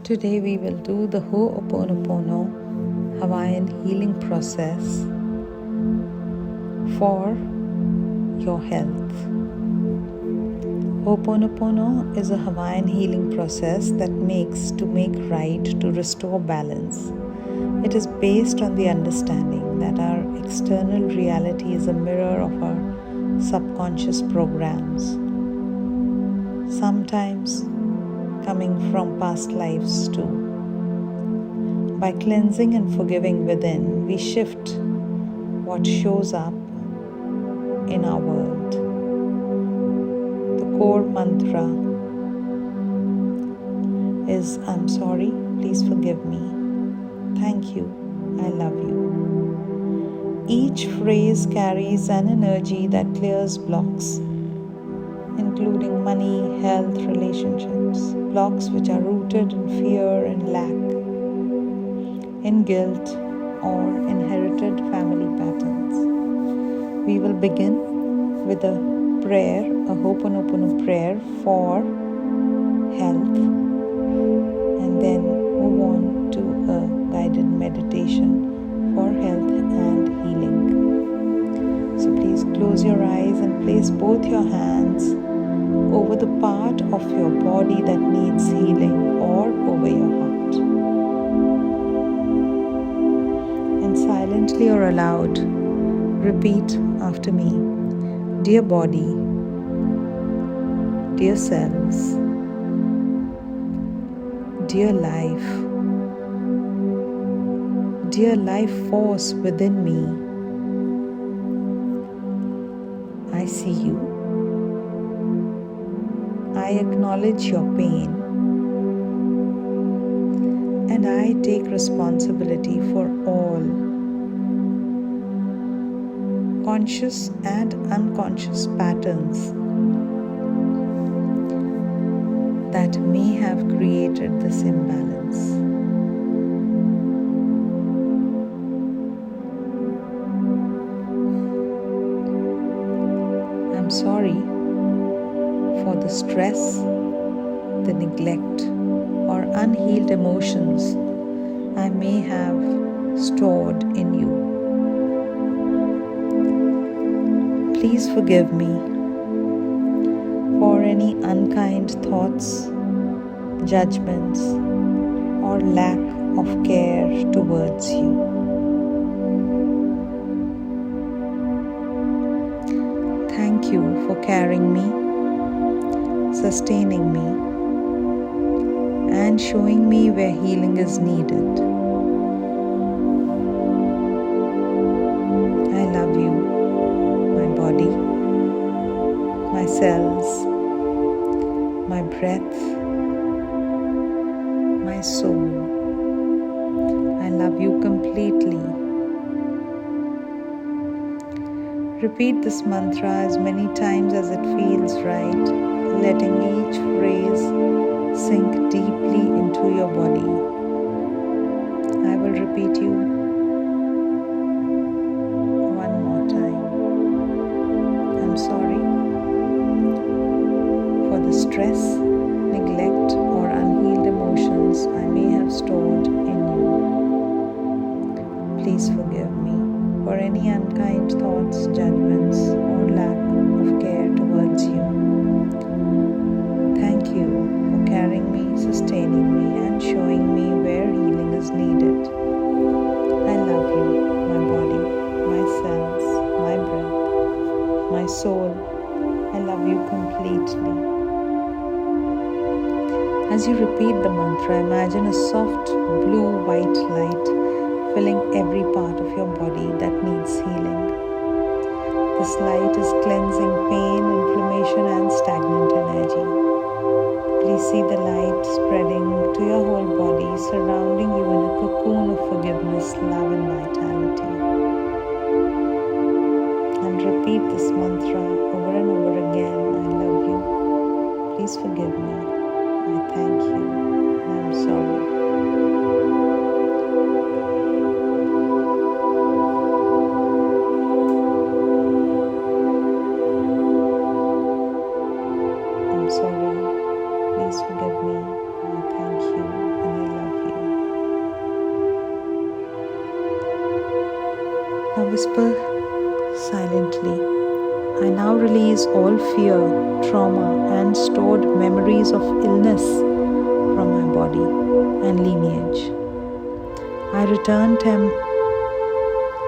Today we will do the Ho'oponopono Hawaiian healing process for your health. Ho'oponopono is a Hawaiian healing process that makes to make right, to restore balance. It is based on the understanding that our external reality is a mirror of our subconscious programs, sometimes coming from past lives too. By cleansing and forgiving within, we shift what shows up in our world. The core mantra is, I'm sorry, please forgive me, thank you, I love you. Each phrase carries an energy that clears blocks, including money, health, relationships, blocks which are rooted in fear and lack, in guilt or inherited family patterns. We will begin with a prayer, a Ho'oponopono prayer for health, and then move on to a guided meditation for health and healing. So please close your eyes and place both your hands over the part of your body that needs healing or over your heart. And silently or aloud, repeat after me. Dear body, dear cells, dear life force within me, I see you. I acknowledge your pain, and I take responsibility for all conscious and unconscious patterns that may have created this imbalance. I'm sorry for the stress, the neglect, or unhealed emotions I may have stored in you. Please forgive me for any unkind thoughts, judgments, or lack of care towards you. Thank you for carrying me, sustaining me, and showing me where healing is needed. I love you, my body, my cells, my breath, my soul. I love you completely. Repeat this mantra as many times as it feels right, letting each phrase sink deeply into your body. I will repeat you one more time. I'm sorry for the stress, neglect, or unhealed emotions I may have stored in you. Please forgive me for any unkind thoughts, judgments, or lack of care towards you. Thank you for carrying me, sustaining me, and showing me where healing is needed. I love you, my body, my cells, my breath, my soul. I love you completely. As you repeat the mantra, imagine a soft blue-white light filling every part of your body that needs healing. This light is cleansing pain, inflammation, and stagnant energy. Please see the light spreading to your whole body, surrounding you in a cocoon of forgiveness, love, and vitality. And repeat this mantra over and over again. I love you. Please forgive me. I thank you. And I'm sorry. I'm sorry. Please forgive me. I thank you. And Whisper silently. I now release all fear, trauma, and stored memories of illness from my body and lineage. I return them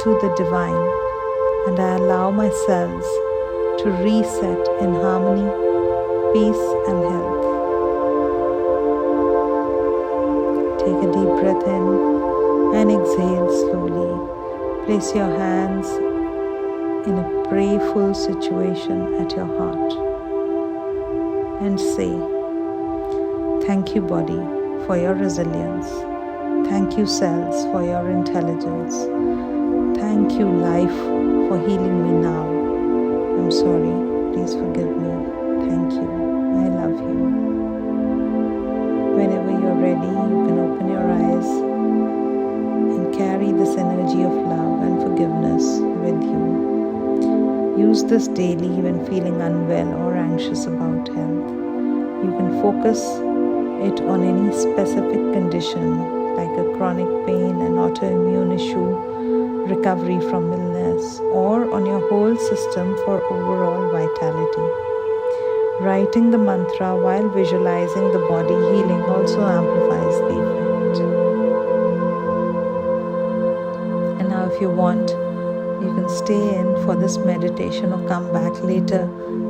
to the divine, and I allow my cells to reset in harmony, peace, and health. Take a deep breath in and exhale slowly. Place your hands in a prayerful situation at your heart and say, "Thank you, body, for your resilience. Thank you, cells, for your intelligence. Thank you, life, for healing me now. I'm sorry. Please forgive me. Thank you. I love you." Whenever you're ready, you can open your eyes and carry this energy of love and forgiveness with you. Use this daily when feeling unwell or anxious about health. You can focus it on any specific condition like a chronic pain, an autoimmune issue, recovery from illness, or on your whole system for overall vitality. Writing the mantra while visualizing the body healing also amplifies the effect. And now if you want, you can stay in for this meditation or come back later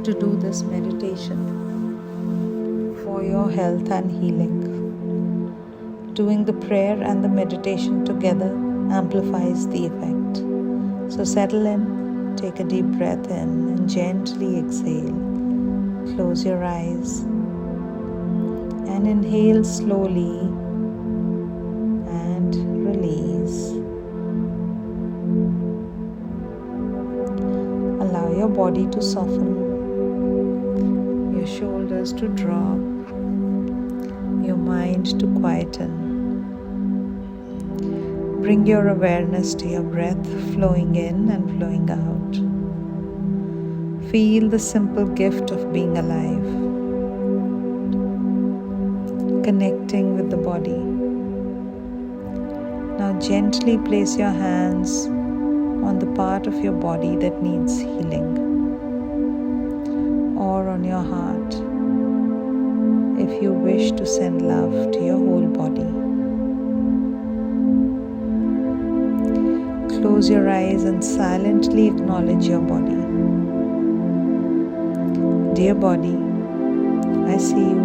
to do this meditation for your health and healing. Doing the prayer and the meditation together amplifies the effect. So settle in, take a deep breath in and gently exhale. Close your eyes and inhale slowly and release. Allow your body to soften, your shoulders to drop, your mind to quieten. Bring your awareness to your breath flowing in and flowing out. Feel the simple gift of being alive, connecting with the body. Now gently place your hands on the part of your body that needs healing, or on your heart if you wish to send love to your whole body. Close your eyes and silently acknowledge your body. Dear body, I see you.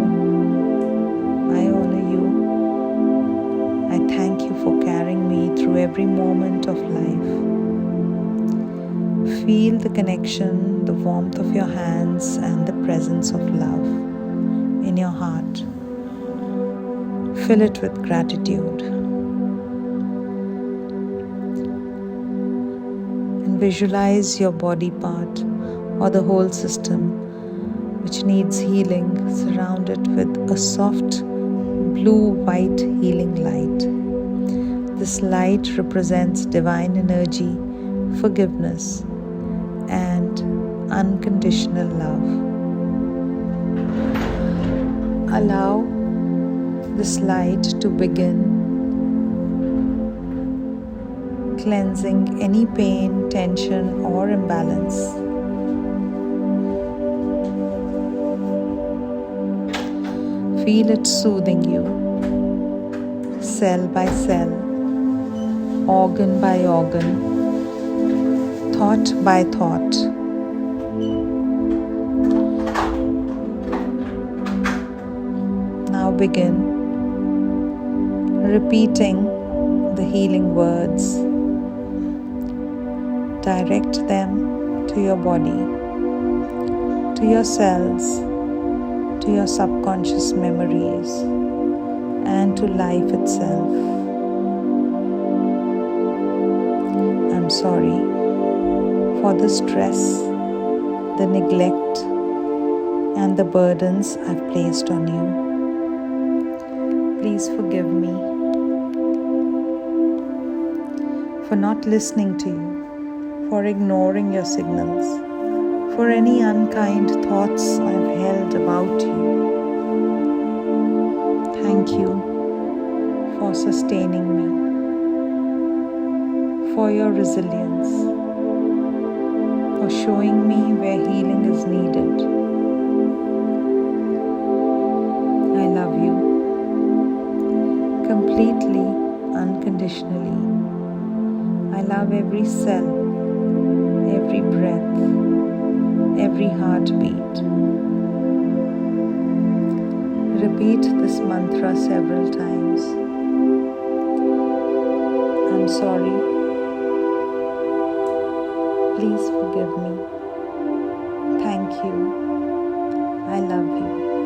I honor you. I thank you for carrying me through every moment of life. Feel the connection, the warmth of your hands, and the presence of love in your heart. Fill it with gratitude. And visualize your body part or the whole system which needs healing, surrounded with a soft blue-white healing light. This light represents divine energy, forgiveness, and unconditional love. Allow this light to begin cleansing any pain, tension, or imbalance. Feel it soothing you, cell by cell, organ by organ, thought by thought. Now begin repeating the healing words. Direct them to your body, to your cells, to your subconscious memories, and to life itself. I'm sorry for the stress, the neglect, and the burdens I've placed on you. Please forgive me for not listening to you, for ignoring your signals, for any unkind thoughts I've held about you. Thank you for sustaining me, for your resilience. for showing me where healing is needed. I love you completely, unconditionally. I love every cell, every breath, every heartbeat. Repeat this mantra several times. I'm sorry. Please forgive me. Thank you. I love you.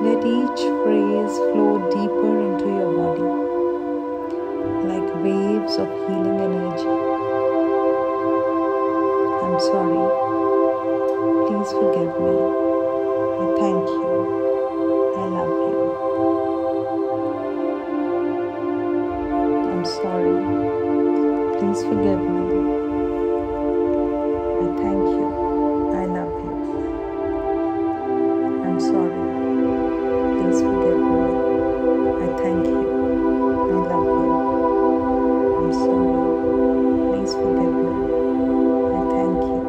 Let each phrase flow deeper into your body, like waves of healing energy. I'm sorry. Please forgive me. I thank you. I love you. I'm sorry. Please forgive me. I thank you. I love you. I'm sorry. Please forgive me. I thank you. I love you. I'm sorry. Please forgive me. I thank you.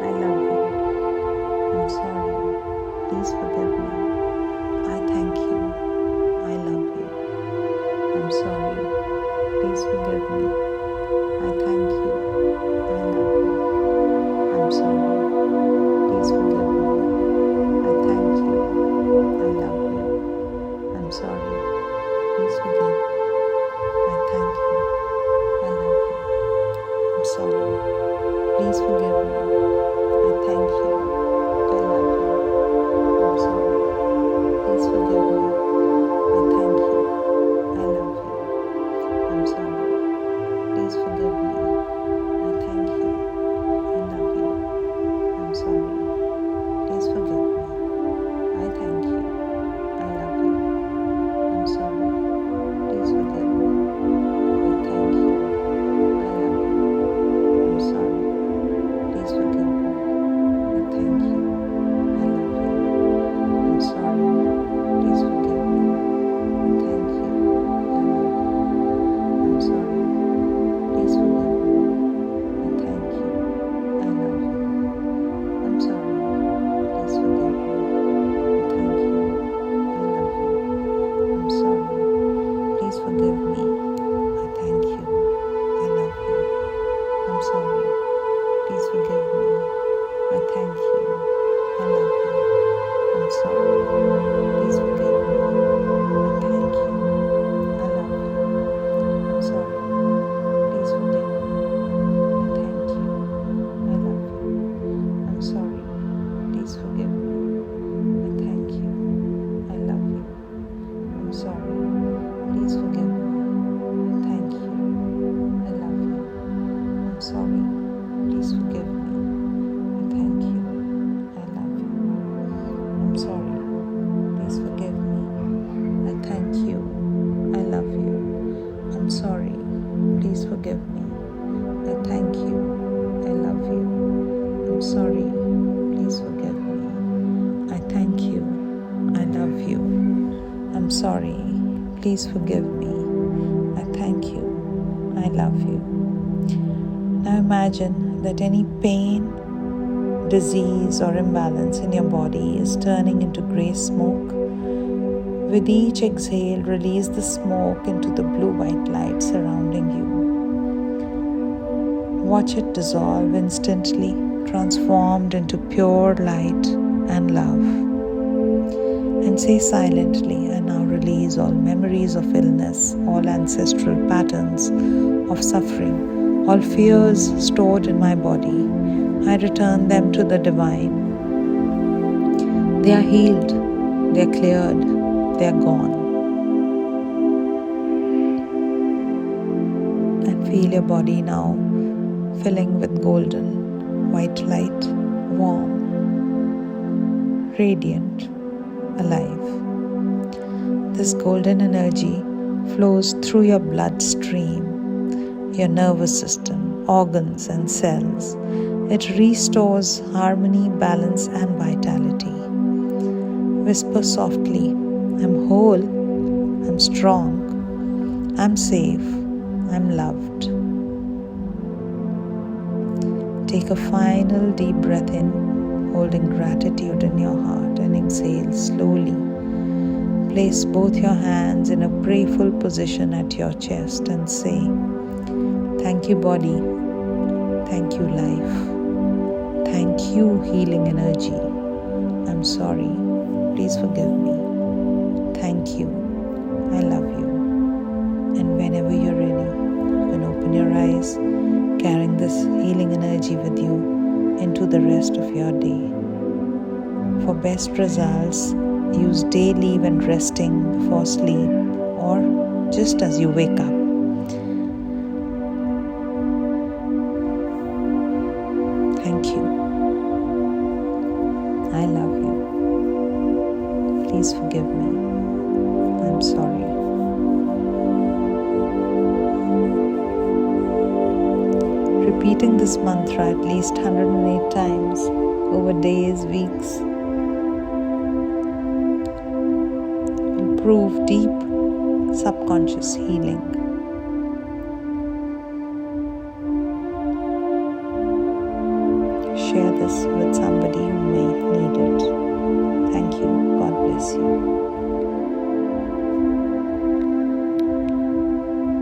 I love you. I'm sorry. Please forgive me. I thank you. I love you. I'm sorry. Please forgive me. I thank you. I love you. I'm sorry. Please forgive me. I thank you. I love you. I'm sorry. Please forgive me. I thank you. I love you. I'm sorry. Please forgive me. I thank you. I love you. I'm sorry. Please forgive me. I thank you. I love you. I'm sorry. Please forgive me. I thank you. I love you. I'm sorry. Please forgive me. I thank you. I love you. I'm sorry. Please forgive me. I thank you. I love you. I'm sorry. Please forgive me. I thank you. I love you. I'm sorry. Please forgive me. I thank you. I love you. I'm sorry. Please forgive me. I thank you. I love you. I'm sorry. Please forgive me. I thank you. I love you. I'm sorry. Please forgive me. I thank you. I love you. I'm sorry. Please forgive me. I thank you. I love you. I'm sorry. Please forgive me. I thank you. I love you. I'm sorry. Please forgive me. I thank you. I love you. I'm sorry. Please forgive me. I thank you. I love you. I'm sorry. Please forgive me. I thank you. I love you. I'm sorry. Please forgive me. I thank you. I love you. I'm sorry. Please forgive me. I thank you. I love you. I'm sorry. Please forgive me. I thank you. I love you. I'm sorry. Please forgive me. I thank you. I love you. I'm sorry. Please forgive me. I thank you. I love you. Now imagine that any pain, disease, or imbalance in your body is turning into grey smoke. With each exhale, release the smoke into the blue-white light surrounding you. Watch it dissolve instantly, transformed into pure light and love. And say silently, I now release all memories of illness, all ancestral patterns of suffering, all fears stored in my body. I return them to the divine. They are healed, they are cleared, they are gone. And feel your body now filling with golden white light, warm, radiant, alive. This golden energy flows through your bloodstream, your nervous system, organs and cells. It restores harmony, balance and vitality. Whisper softly, I'm whole, I'm strong, I'm safe, I'm loved. Take a final deep breath in, holding gratitude in your heart, and exhale slowly. Place both your hands in a prayerful position at your chest and say, "Thank you, body. Thank you, life. Thank you, healing energy. I'm sorry. Please forgive me. Thank you. I love you." And whenever you're ready, you can open your eyes, carrying this healing energy with you into the rest of your day. For best results, use day leave and resting before sleep or just as you wake up. Thank you. I love you. Please forgive me. I'm sorry. Repeating this mantra at least 108 times over days, weeks will prove deep subconscious healing.